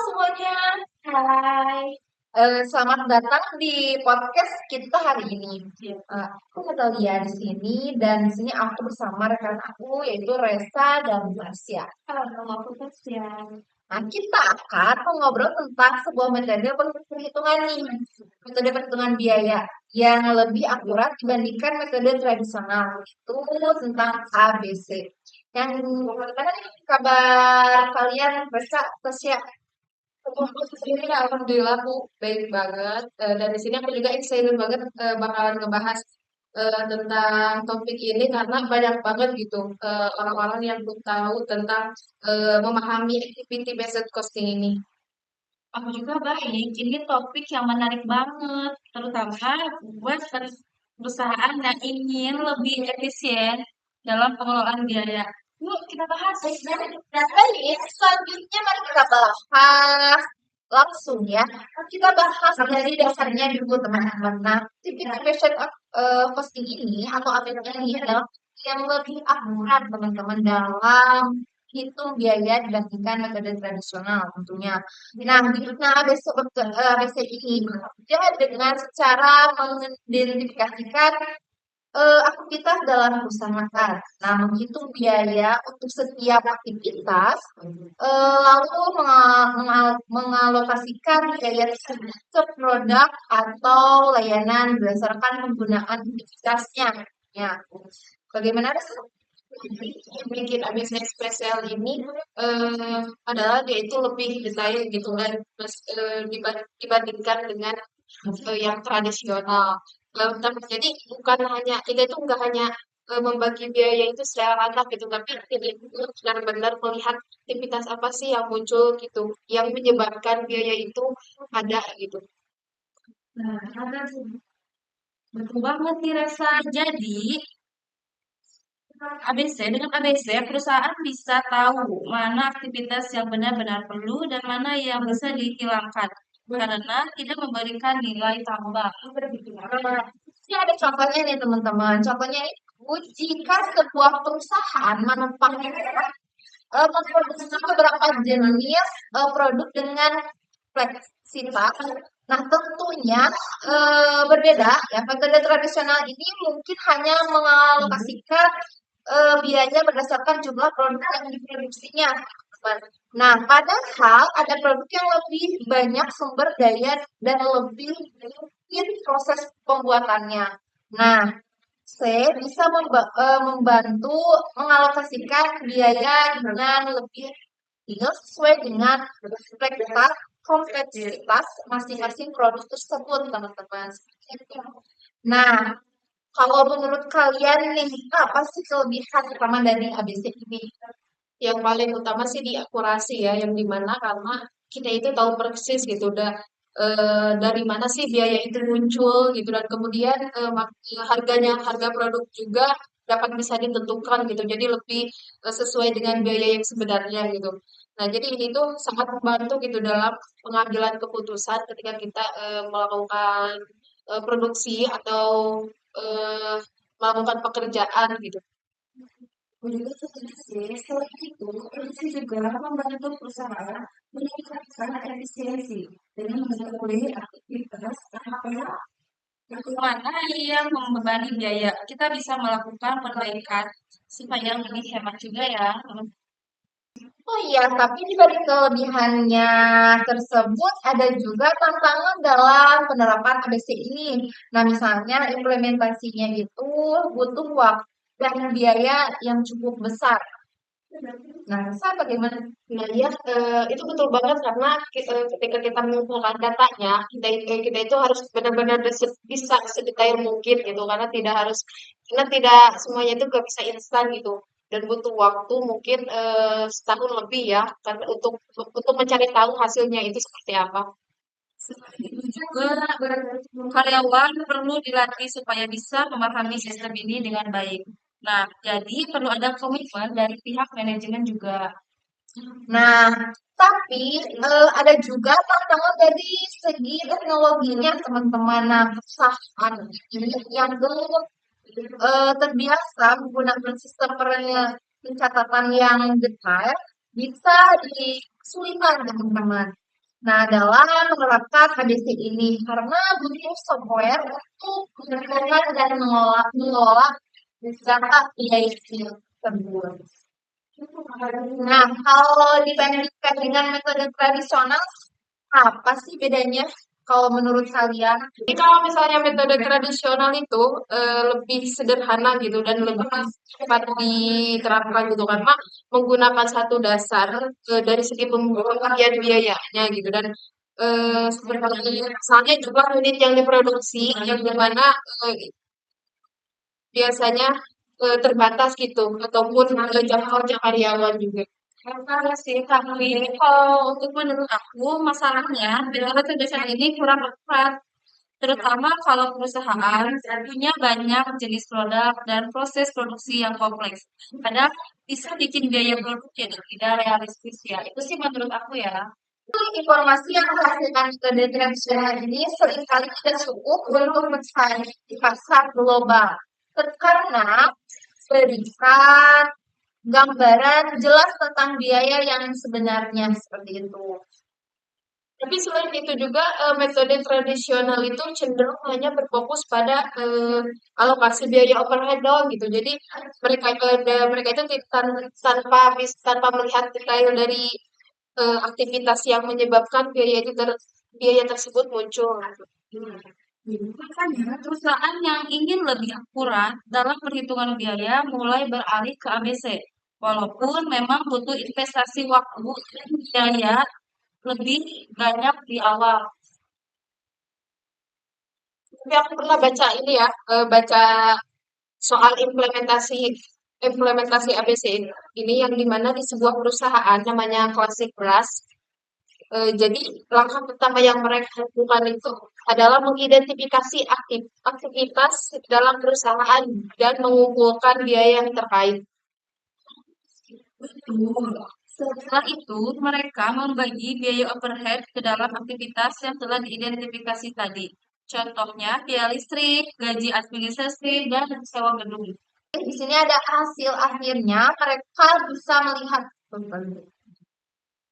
semuanya. Hai. Selamat datang di podcast kita hari ini. Aku Natalia di sini dan di sini aku bersama rekan aku yaitu Resa dan Masya. Halo, nama aku Tasya. Nah, kita akan mengobrol tentang sebuah metode perhitungan nih, metode perhitungan biaya yang lebih akurat dibandingkan metode tradisional itu tentang ABC. Yang gimana nih kabar kalian, Resa, Tasya? Aku di sini alhamdulillah aku baik banget. Dan di sini aku juga excited banget bakalan ngebahas tentang topik ini karena banyak banget gitu orang-orang yang belum tahu tentang memahami activity based costing ini. Aku juga baik. Ini topik yang menarik banget, terutama buat perusahaan yang ingin lebih efisien dalam pengelolaan biaya. Yuk kita bahas. Nah, baik, selanjutnya mari kita bahas langsung ya. Kita bahas dari dasarnya dulu teman-teman. Nah, activity based costing ini atau APC ini adalah yang lebih akurat teman-teman dalam hitung biaya dibandingkan metode tradisional tentunya. Nah, ABC ini dia dengan secara mengidentifikasikan aktivitas dalam perusahaan makan. Nah, menghitung biaya untuk setiap aktivitas, lalu mengalokasikan biaya tersebut ke produk atau layanan berdasarkan penggunaan aktivitasnya. Ya, bagaimana sih? Yang bikin ABC spesial ini adalah dia itu lebih detail gitu kan, dibandingkan dengan yang tradisional. Jadi bukan hanya kita itu nggak hanya membagi biaya itu secara rata gitu, tapi kita itu benar-benar melihat aktivitas apa sih yang muncul gitu, yang menyebabkan biaya itu ada gitu. Nah, ada tuh. Betul banget nih Resa. Jadi, dengan ABC, perusahaan bisa tahu mana aktivitas yang benar-benar perlu dan mana yang bisa dihilangkan karena tidak memberikan nilai tambah. Nah, ini ada contohnya nih teman-teman. Contohnya itu jika sebuah perusahaan manufaktur memproduksi beberapa jenis produk dengan fleksibilitas. Nah, tentunya berbeda ya. Metode tradisional ini mungkin hanya mengalokasikan biaya berdasarkan jumlah produk yang diproduksinya. Nah, padahal ada produk yang lebih banyak sumber daya dan lebih mungkin proses pembuatannya. Nah, C bisa membantu mengalokasikan biaya dengan lebih sesuai dengan kompleksitas masing-masing produk tersebut, teman-teman. Nah, kalau menurut kalian nih, apa sih kelebihan utama dari ABC ini? Yang paling utama sih di akurasi ya, yang dimana karena kita itu tahu persis gitu udah dari mana sih biaya itu muncul gitu, dan kemudian harga produk juga dapat bisa ditentukan gitu, jadi lebih sesuai dengan biaya yang sebenarnya gitu. Nah, jadi ini tuh sangat membantu gitu dalam pengambilan keputusan ketika kita melakukan produksi atau eh, melakukan pekerjaan gitu. Juga setuju sih. Selain itu, produksi juga membantu perusahaan meningkatkan efisiensi dengan mengetahui aktivitas apa mana yang membebani biaya. Kita bisa melakukan perbaikan supaya lebih hemat juga ya. Oh iya, tapi di balik kelebihannya tersebut ada juga tantangan dalam penerapan ABC ini. Nah, misalnya implementasinya itu butuh waktu dan biaya yang cukup besar. Nah, saya bagaimana? Nah, ya, itu betul banget karena ketika kita mengumpulkan datanya, kita itu harus benar-benar bisa sedetail mungkin gitu, karena tidak semuanya itu nggak bisa instan gitu, dan butuh waktu mungkin setahun lebih ya, karena untuk mencari tahu hasilnya itu seperti apa. Selain itu juga karyawan perlu dilatih supaya bisa memahami sistem ini dengan baik. Nah, jadi perlu ada komitmen dari pihak manajemen juga. Nah, tapi ada juga tantangan dari segi teknologinya, teman-teman. Nah, perusahaan ini yang belum terbiasa menggunakan sistem pencatatan yang detail bisa disulitan, teman-teman. Nah, dalam menerapkan ABC ini, karena butuh software untuk menentukan dan mengelola data PIC tersebut. Nah, kalau dibandingkan dengan metode tradisional, apa sih bedanya kalau menurut kalian? Jadi kalau misalnya metode tradisional itu lebih sederhana gitu dan lebih cepat diterapkan gitu karena menggunakan satu dasar dari segi pembagian biayanya gitu dan seperti misalnya juga unit yang diproduksi yang dimana biasanya terbatas gitu ataupun jam kerja karyawan juga. Benar sih, tapi kalau untuk menurut aku masalahnya metode tradisional ini kurang tepat, terutama kalau perusahaan punya banyak jenis produk dan proses produksi yang kompleks. Kadang bisa bikin biaya produk jadi tidak realistis ya. Itu sih menurut aku ya. Informasi yang dihasilkan metode tradisional ini seringkali tidak cukup untuk bersaing di pasar global. Karena berikan gambaran jelas tentang biaya yang sebenarnya seperti itu. Tapi selain itu juga metode tradisional itu cenderung hanya berfokus pada alokasi biaya overhead doang gitu. Jadi mereka itu tanpa melihat detail dari aktivitas yang menyebabkan biaya tersebut muncul. Makanya, perusahaan yang ingin lebih akurat dalam perhitungan biaya mulai beralih ke ABC. Walaupun memang butuh investasi waktu dan biaya lebih banyak di awal. Tapi aku pernah baca ini ya, baca soal implementasi ABC ini yang dimana di sebuah perusahaan namanya Classic Brass. Jadi langkah pertama yang mereka lakukan itu adalah mengidentifikasi aktivitas dalam perusahaan dan mengumpulkan biaya yang terkait. Betul. Setelah itu, mereka membagi biaya overhead ke dalam aktivitas yang telah diidentifikasi tadi. Contohnya, biaya listrik, gaji administrasi, dan sewa gedung. Di sini ada hasil akhirnya, mereka bisa melihat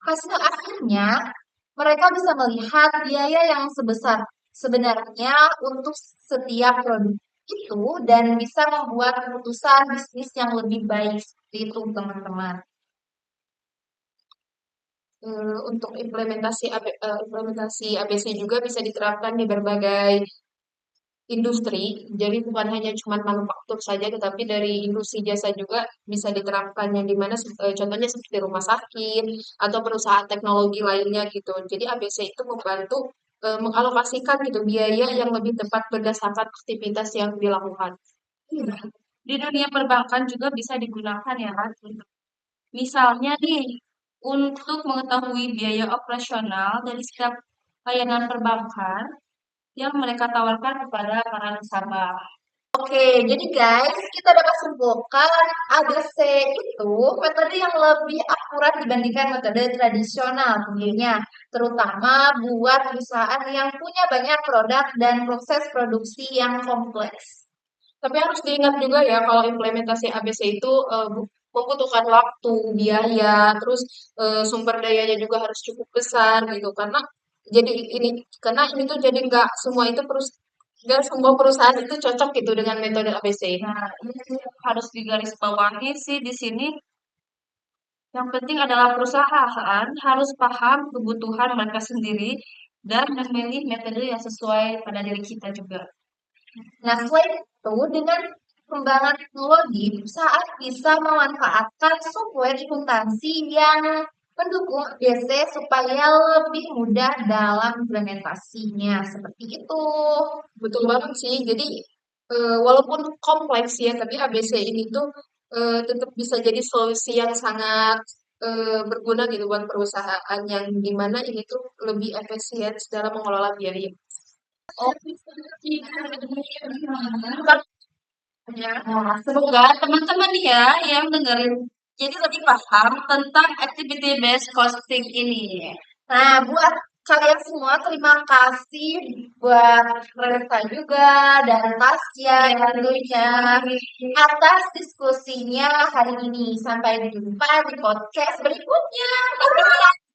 hasil akhirnya mereka bisa melihat biaya yang sebesar sebenarnya untuk setiap produk itu dan bisa membuat keputusan bisnis yang lebih baik seperti itu teman-teman. Untuk implementasi ABC juga bisa diterapkan di berbagai industri. Jadi bukan hanya cuma manufaktur saja, tetapi dari industri jasa juga bisa diterapkan yang dimana contohnya seperti rumah sakit atau perusahaan teknologi lainnya gitu. Jadi ABC itu membantu mengalokasikan gitu biaya yang lebih tepat berdasarkan aktivitas yang dilakukan. Iya. Di dunia perbankan juga bisa digunakan ya. Misalnya nih, untuk mengetahui biaya operasional dari setiap layanan perbankan yang mereka tawarkan kepada para nasabah. Oke, jadi guys, kita dapat simpulkan ABC itu metode yang lebih akurat dibandingkan metode tradisional tentunya, terutama buat perusahaan yang punya banyak produk dan proses produksi yang kompleks. Tapi harus diingat juga ya kalau implementasi ABC itu membutuhkan waktu, biaya, terus sumber dayanya juga harus cukup besar gitu jadi ini karena ini tuh jadi nggak semua perusahaan itu cocok gitu dengan metode ABC. Nah, ini sih harus digarisbawahi sih di sini. Yang penting adalah perusahaan harus paham kebutuhan mereka sendiri dan memilih metode yang sesuai pada diri kita juga. Nah, selain itu, dengan perkembangan teknologi, perusahaan bisa memanfaatkan software akuntansi yang mendukung ABC supaya lebih mudah dalam implementasinya. Seperti itu. Betul banget sih. Jadi walaupun kompleks ya, tapi ABC ini tuh tetap bisa jadi solusi yang sangat berguna gitu buat perusahaan yang dimana ini tuh lebih efisien dalam mengelola biaya. Oh, Nah, semoga teman-teman nih ya yang dengerin jadi lebih paham tentang activity based costing ini. nah, buat kalian semua, terima kasih buat Reza juga dan Tasya tentunya atas diskusinya hari ini. Sampai jumpa di podcast berikutnya. Bye.